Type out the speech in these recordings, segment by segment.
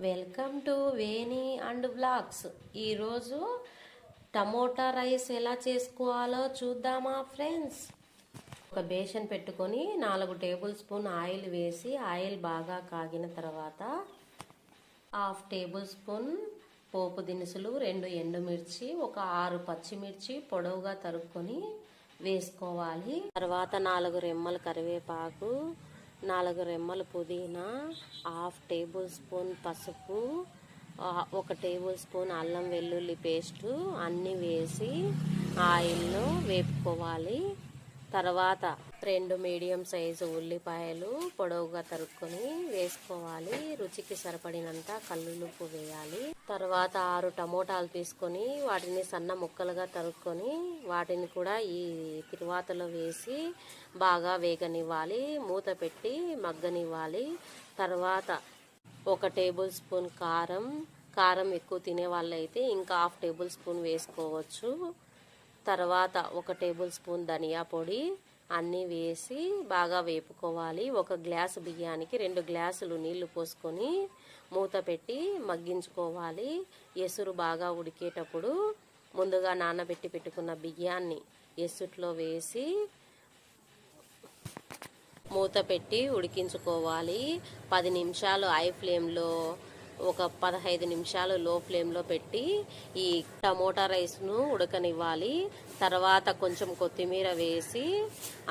Welcome to Veni and blogs. ఈరోజు tomato rice ఎలా చేసుకోవాలో చూద్దామా ఫ్రెండ్స్. ఒక బేషన్ పెట్టుకొని 4 టేబుల్ స్పూన్ ఆయిల్ వేసి ఆయిల్ బాగా కాగిన తర్వాత 1/2 టేబుల్ స్పూన్ పోపు దినుసులు, 2 ఎండుమిర్చి, ఒక 6 పచ్చిమిర్చి పొడవుగా తరుక్కొని వేసుకోవాలి. తర్వాత 4 రెమ్మల కరివేపాకు, 4 రెమ్మల పుదీనా, 1/2 టేబుల్ స్పూన్ పసుపు, 1 టేబుల్ స్పూన్ అల్లం వెల్లుల్లి పేస్టు అన్నీ వేసి ఆయిల్లో వేపుకోవాలి. తర్వాత 2 మీడియం సైజు ఉల్లిపాయలు పొడవుగా తరుక్కొని వేసుకోవాలి. రుచికి సరిపడినంత కల్లులుప్పు వేయాలి. తర్వాత 6 టమోటాలు తీసుకొని వాటిని సన్న ముక్కలుగా తరుక్కొని వాటిని కూడా ఈ తిరువాతలో వేసి బాగా వేగనివ్వాలి. మూత పెట్టి మగ్గనివ్వాలి. తర్వాత 1 టేబుల్ స్పూన్ కారం ఎక్కువ తినే వాళ్ళైతే ఇంకా 1/2 టేబుల్ స్పూన్ వేసుకోవచ్చు. తర్వాత 1 టేబుల్ స్పూన్ ధనియా పొడి అన్నీ వేసి బాగా వేపుకోవాలి. 1 గ్లాసు బియ్యానికి 2 గ్లాసులు నీళ్లు పోసుకొని మూత పెట్టి మగ్గించుకోవాలి. ఎసురు బాగా ఉడికేటప్పుడు ముందుగా నానబెట్టి పెట్టుకున్న బియ్యాన్ని ఎసుట్లో వేసి మూత పెట్టి ఉడికించుకోవాలి. 10 నిమిషాలు హై ఫ్లేమ్లో, ఒక 15 నిమిషాలు లో ఫ్లేమ్లో పెట్టి ఈ టమోటా రైస్ను ఉడకనివ్వాలి. తర్వాత కొంచెం కొత్తిమీర వేసి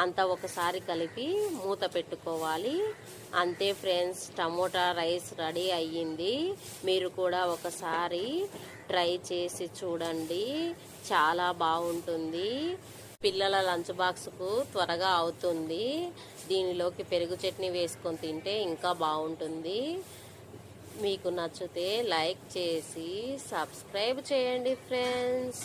అంతా ఒకసారి కలిపి మూత పెట్టుకోవాలి. అంతే ఫ్రెండ్స్, టమోటా రైస్ రెడీ అయ్యింది. మీరు కూడా ఒకసారి ట్రై చేసి చూడండి, చాలా బాగుంటుంది. పిల్లల లంచ్ బాక్స్కు త్వరగా అవుతుంది. దీనిలోకి పెరుగు చట్నీ వేసుకొని తింటే ఇంకా బాగుంటుంది. మీకు నచ్చితే లైక్ చేసి సబ్స్క్రైబ్ చేయండి ఫ్రెండ్స్.